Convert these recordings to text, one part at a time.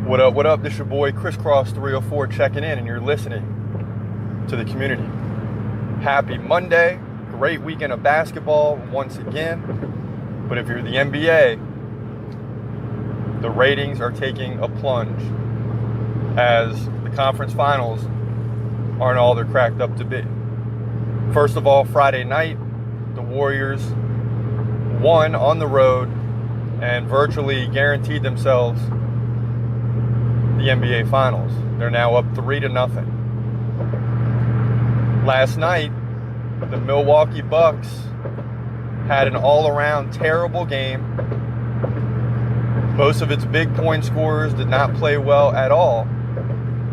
What up? This your boy Crisscross 304 checking in, and you're listening to the community. Happy Monday. Great weekend of basketball once again. But if you're the NBA, the ratings are taking a plunge as the conference finals aren't all they're cracked up to be. First of all, Friday night, the Warriors won on the road and virtually guaranteed themselves the NBA Finals. They're now up 3-0. Last night, the Milwaukee Bucks had an all-around terrible game. Most of its big point scorers did not play well at all,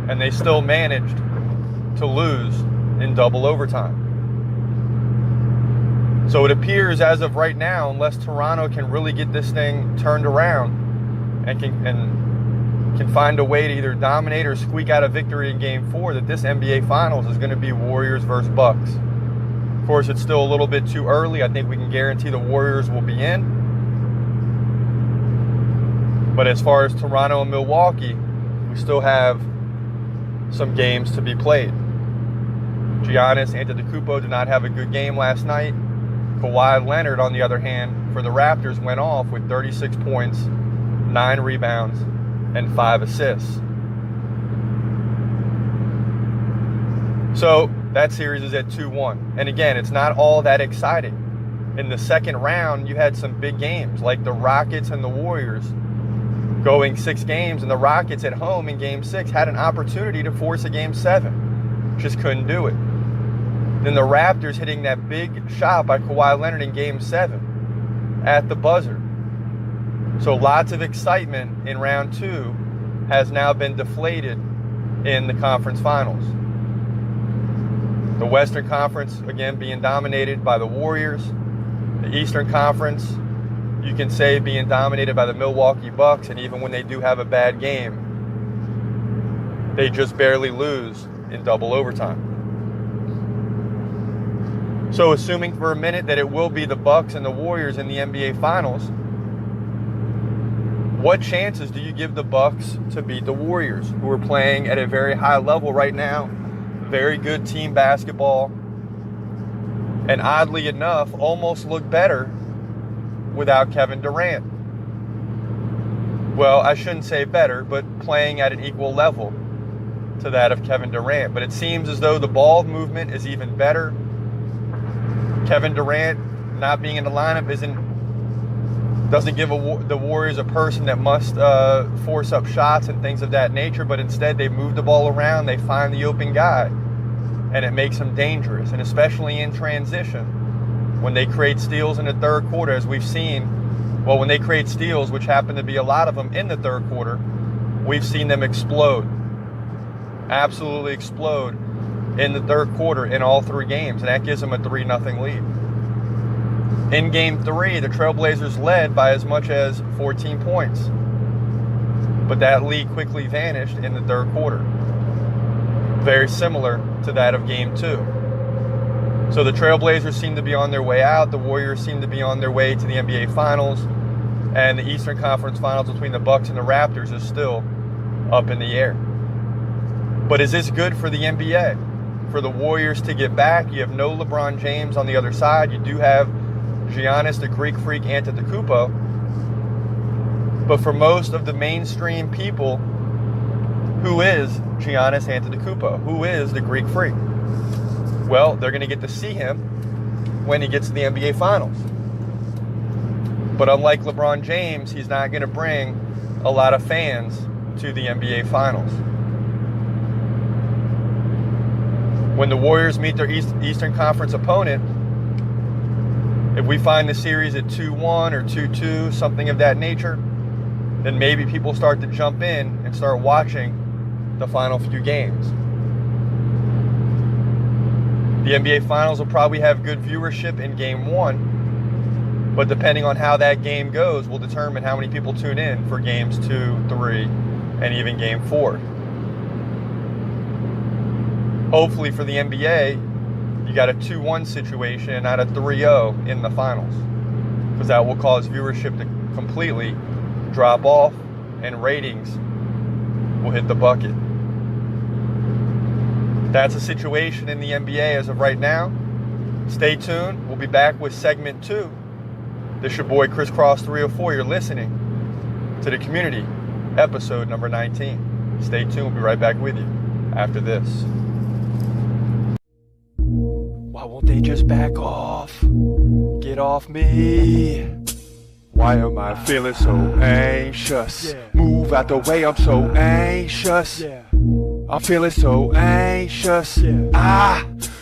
and they still managed to lose in double overtime. So it appears as of right now, unless Toronto can really get this thing turned around and can find a way to either dominate or squeak out a victory in Game 4, that this NBA Finals is going to be Warriors versus Bucks. Of course, it's still a little bit too early. I think we can guarantee the Warriors will be in. But as far as Toronto and Milwaukee, we still have some games to be played. Giannis Antetokounmpo did not have a good game last night. Kawhi Leonard, on the other hand, for the Raptors, went off with 36 points, 9 rebounds, and 5 assists. So that series is at 2-1. And again, it's not all that exciting. In the second round, you had some big games like the Rockets and the Warriors going 6 games, and the Rockets at home in Game 6 had an opportunity to force a Game 7. Just couldn't do it. Then the Raptors hitting that big shot by Kawhi Leonard in Game 7 at the buzzer. So lots of excitement in round 2 has now been deflated in the conference finals. The Western Conference, again, being dominated by the Warriors. The Eastern Conference, you can say, being dominated by the Milwaukee Bucks, and even when they do have a bad game, they just barely lose in double overtime. So assuming for a minute that it will be the Bucks and the Warriors in the NBA Finals, what chances do you give the Bucks to beat the Warriors, who are playing at a very high level right now? Very good team basketball, and oddly enough, almost look better without Kevin Durant. Well, I shouldn't say better, but playing at an equal level to that of Kevin Durant. But it seems as though the ball movement is even better. Kevin Durant not being in the lineup doesn't give the Warriors a person that must force up shots and things of that nature, but instead they move the ball around, they find the open guy, and it makes them dangerous. And especially in transition, when they create steals in the third quarter, as we've seen, when they create steals, which happen to be a lot of them in the third quarter, we've seen them explode, absolutely explode in the third quarter in all 3 games, and that gives them a 3-0 lead. In Game 3, the Trailblazers led by as much as 14 points. But that lead quickly vanished in the third quarter. Very similar to that of Game 2. So the Trailblazers seem to be on their way out. The Warriors seem to be on their way to the NBA Finals. And the Eastern Conference Finals between the Bucks and the Raptors is still up in the air. But is this good for the NBA? For the Warriors to get back? You have no LeBron James on the other side. You do have Giannis, the Greek Freak, Antetokounmpo. But for most of the mainstream people, who is Giannis Antetokounmpo? Who is the Greek Freak? Well, they're going to get to see him when he gets to the NBA Finals. But unlike LeBron James, he's not going to bring a lot of fans to the NBA Finals. When the Warriors meet their Eastern Conference opponent, if we find the series at 2-1 or 2-2, something of that nature, then maybe people start to jump in and start watching the final few games. The NBA Finals will probably have good viewership in Game 1, but depending on how that game goes will determine how many people tune in for Games 2, 3, and even Game 4. Hopefully for the NBA, you got a 2-1 situation and not a 3-0 in the finals, because that will cause viewership to completely drop off and ratings will hit the bucket. That's a situation in the NBA as of right now. Stay tuned. We'll be back with segment 2. This is your boy Crisscross 304. You're listening to The Community, episode number 19. Stay tuned. We'll be right back with you after this. Why won't they just back off? Get off me. Why am I feeling so anxious? Move out the way, I'm so anxious. I'm feeling so anxious.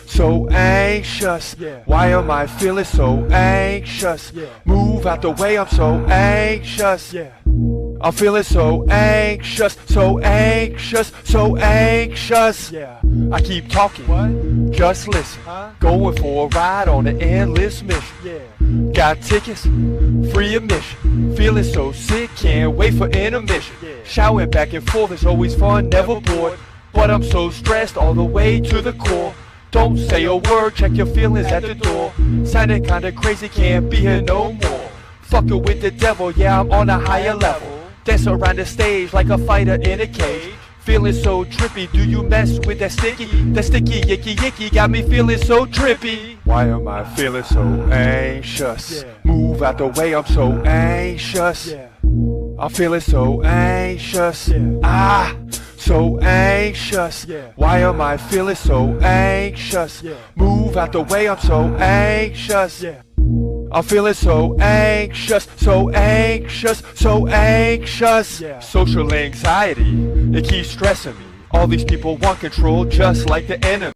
So anxious. Why am I feeling so anxious? Move out the way, I'm so anxious. I'm feeling so anxious, so anxious, so anxious. I keep talking, just listen. Going for a ride on an endless mission. Got tickets, free admission. Feeling so sick, can't wait for intermission. Shouting back and forth, it's always fun, never bored. But I'm so stressed all the way to the core. Don't say a word, check your feelings at the door. Sounding kinda crazy, can't be here no more. Fucking with the devil, yeah, I'm on a higher level. Dance around the stage like a fighter in a cage. Feeling so trippy, do you mess with that sticky? That sticky yicky yicky got me feeling so trippy. Why am I feeling so anxious? Move out the way, I'm so anxious. I'm feeling so anxious. So anxious. Why am I feeling so anxious? Move out the way, I'm so anxious. I'm feeling so anxious, so anxious, so anxious. Social anxiety, it keeps stressing me. All these people want control just like the enemy.